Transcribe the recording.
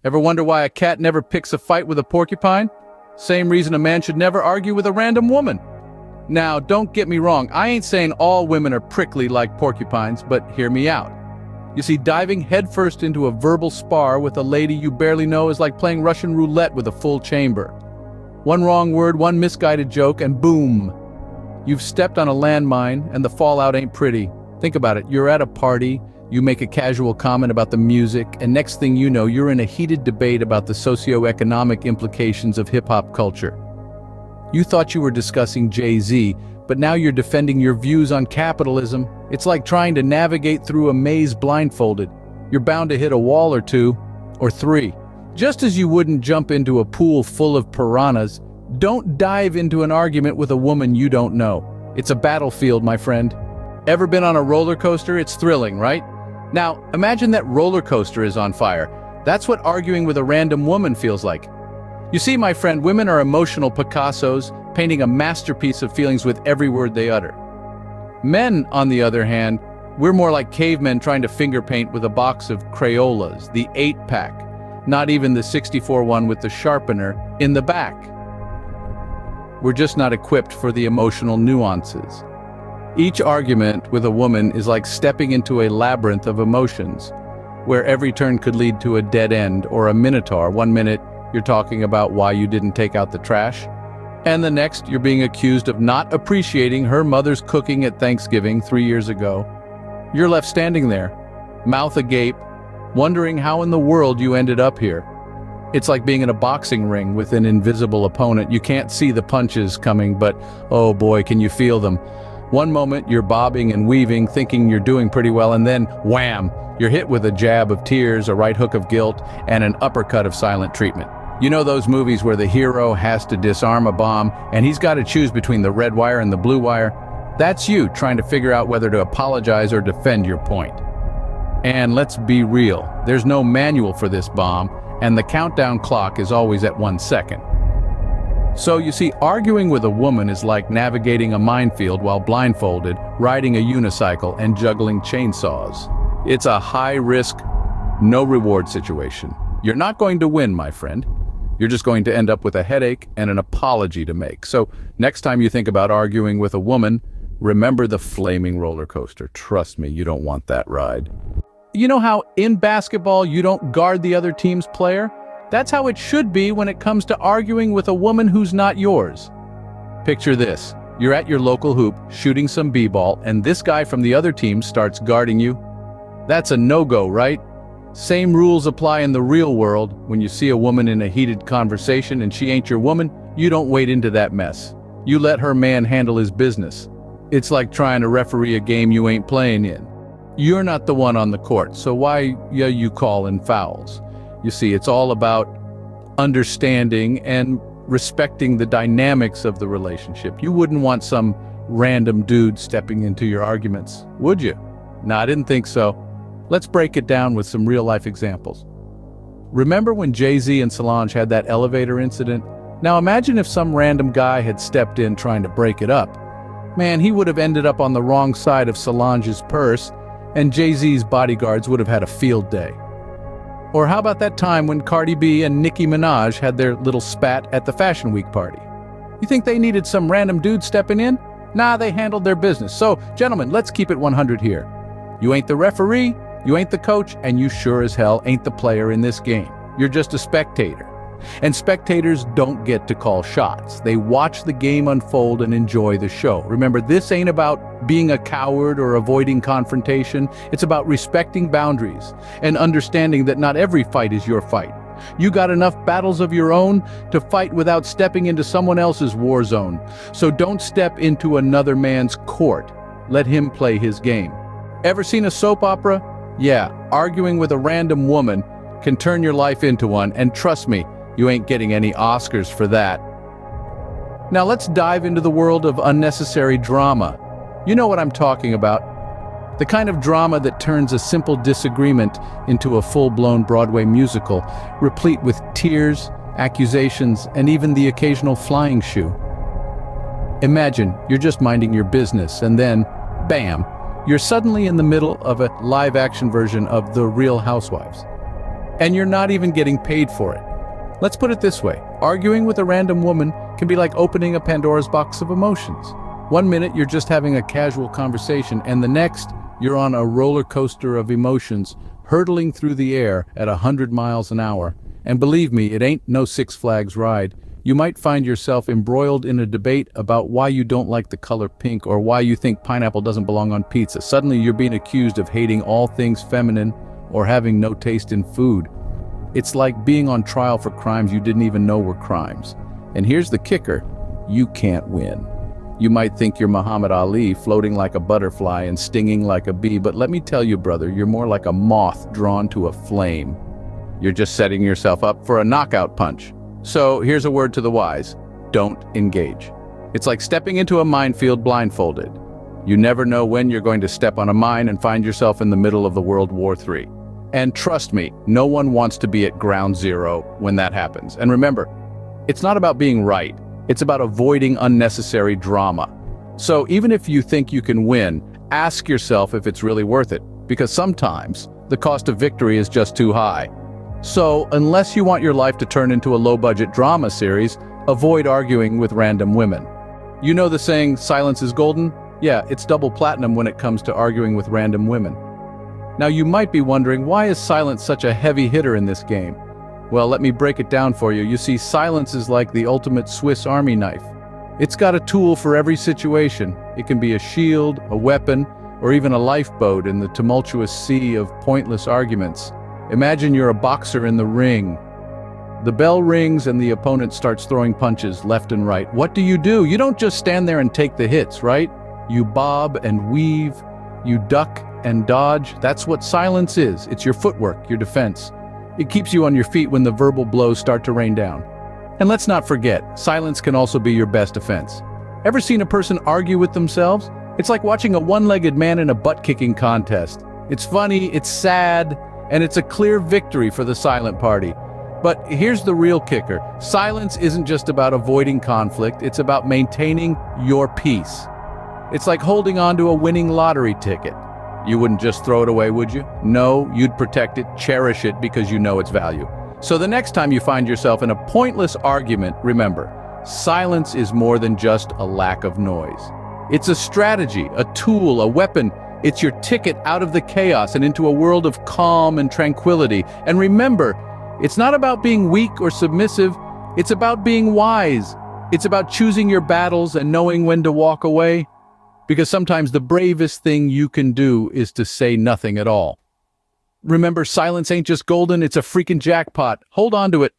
Ever wonder why a cat never picks a fight with a porcupine? Same reason a man should never argue with a random woman. Now, don't get me wrong, I ain't saying all women are prickly like porcupines, but hear me out. You see, diving headfirst into a verbal spar with a lady you barely know is like playing Russian roulette with a full chamber. One wrong word, one misguided joke, and boom! You've stepped on a landmine, and the fallout ain't pretty. Think about it, you're at a party, you make a casual comment about the music, and next thing you know, you're in a heated debate about the socio-economic implications of hip-hop culture. You thought you were discussing Jay-Z, but now you're defending your views on capitalism. It's like trying to navigate through a maze blindfolded. You're bound to hit a wall or two, or three. Just as you wouldn't jump into a pool full of piranhas, don't dive into an argument with a woman you don't know. It's a battlefield, my friend. Ever been on a roller coaster? It's thrilling, right? Now, imagine that roller coaster is on fire. That's what arguing with a random woman feels like. You see, my friend, women are emotional Picassos, painting a masterpiece of feelings with every word they utter. Men, on the other hand, we're more like cavemen trying to finger paint with a box of Crayolas, the 8-pack, not even the 64 one with the sharpener in the back. We're just not equipped for the emotional nuances. Each argument with a woman is like stepping into a labyrinth of emotions, where every turn could lead to a dead end or a minotaur. 1 minute, you're talking about why you didn't take out the trash, and the next, you're being accused of not appreciating her mother's cooking at Thanksgiving 3 years ago. You're left standing there, mouth agape, wondering how in the world you ended up here. It's like being in a boxing ring with an invisible opponent. You can't see the punches coming, but oh boy, can you feel them. One moment, you're bobbing and weaving, thinking you're doing pretty well, and then, wham, you're hit with a jab of tears, a right hook of guilt, and an uppercut of silent treatment. You know those movies where the hero has to disarm a bomb, and he's got to choose between the red wire and the blue wire? That's you trying to figure out whether to apologize or defend your point. And let's be real, there's no manual for this bomb, and the countdown clock is always at 1 second. So you see, arguing with a woman is like navigating a minefield while blindfolded, riding a unicycle, and juggling chainsaws. It's a high-risk, no-reward situation. You're not going to win, my friend. You're just going to end up with a headache and an apology to make. So next time you think about arguing with a woman, remember the flaming roller coaster. Trust me, you don't want that ride. You know how in basketball you don't guard the other team's player? That's how it should be when it comes to arguing with a woman who's not yours. Picture this. You're at your local hoop, shooting some b-ball, and this guy from the other team starts guarding you. That's a no-go, right? Same rules apply in the real world. When you see a woman in a heated conversation and she ain't your woman, you don't wade into that mess. You let her man handle his business. It's like trying to referee a game you ain't playing in. You're not the one on the court, so why you call in fouls? You see, it's all about understanding and respecting the dynamics of the relationship. You wouldn't want some random dude stepping into your arguments, would you? No, I didn't think so. Let's break it down with some real-life examples. Remember when Jay-Z and Solange had that elevator incident? Now imagine if some random guy had stepped in trying to break it up. Man, he would have ended up on the wrong side of Solange's purse, and Jay-Z's bodyguards would have had a field day. Or how about that time when Cardi B and Nicki Minaj had their little spat at the Fashion Week party? You think they needed some random dude stepping in? Nah, they handled their business. So, gentlemen, let's keep it 100 here. You ain't the referee, you ain't the coach, and you sure as hell ain't the player in this game. You're just a spectator. And spectators don't get to call shots. They watch the game unfold and enjoy the show. Remember, this ain't about being a coward or avoiding confrontation. It's about respecting boundaries and understanding that not every fight is your fight. You got enough battles of your own to fight without stepping into someone else's war zone. So don't step into another man's court. Let him play his game. Ever seen a soap opera? Yeah, arguing with a random woman can turn your life into one, and trust me, you ain't getting any Oscars for that. Now let's dive into the world of unnecessary drama. You know what I'm talking about. The kind of drama that turns a simple disagreement into a full-blown Broadway musical, replete with tears, accusations, and even the occasional flying shoe. Imagine you're just minding your business, and then, bam, you're suddenly in the middle of a live-action version of The Real Housewives. And you're not even getting paid for it. Let's put it this way. Arguing with a random woman can be like opening a Pandora's box of emotions. One minute you're just having a casual conversation, and the next you're on a roller coaster of emotions, hurtling through the air at 100 miles an hour. And believe me, it ain't no Six Flags ride. You might find yourself embroiled in a debate about why you don't like the color pink or why you think pineapple doesn't belong on pizza. Suddenly you're being accused of hating all things feminine or having no taste in food. It's like being on trial for crimes you didn't even know were crimes. And here's the kicker, you can't win. You might think you're Muhammad Ali, floating like a butterfly and stinging like a bee, but let me tell you, brother, you're more like a moth drawn to a flame. You're just setting yourself up for a knockout punch. So here's a word to the wise, don't engage. It's like stepping into a minefield blindfolded. You never know when you're going to step on a mine and find yourself in the middle of the World War III. And trust me, no one wants to be at ground zero when that happens. And remember, it's not about being right. It's about avoiding unnecessary drama. So even if you think you can win, ask yourself if it's really worth it, because sometimes the cost of victory is just too high. So unless you want your life to turn into a low-budget drama series, avoid arguing with random women. You know the saying, silence is golden? Yeah, it's double platinum when it comes to arguing with random women. Now you might be wondering, why is silence such a heavy hitter in this game? Well, let me break it down for you. You see, silence is like the ultimate Swiss Army knife. It's got a tool for every situation. It can be a shield, a weapon, or even a lifeboat in the tumultuous sea of pointless arguments. Imagine you're a boxer in the ring. The bell rings and the opponent starts throwing punches left and right. What do? You don't just stand there and take the hits, right? You bob and weave, you duck and dodge. That's what silence is. It's your footwork, your defense. It keeps you on your feet when the verbal blows start to rain down. And let's not forget, silence can also be your best defense. Ever seen a person argue with themselves? It's like watching a one-legged man in a butt-kicking contest. It's funny, it's sad, and it's a clear victory for the silent party. But here's the real kicker. Silence isn't just about avoiding conflict, it's about maintaining your peace. It's like holding on to a winning lottery ticket. You wouldn't just throw it away, would you? No, you'd protect it, cherish it, because you know its value. So the next time you find yourself in a pointless argument, remember, silence is more than just a lack of noise. It's a strategy, a tool, a weapon. It's your ticket out of the chaos and into a world of calm and tranquility. And remember, it's not about being weak or submissive, it's about being wise. It's about choosing your battles and knowing when to walk away. Because sometimes the bravest thing you can do is to say nothing at all. Remember, silence ain't just golden, it's a freaking jackpot. Hold on to it.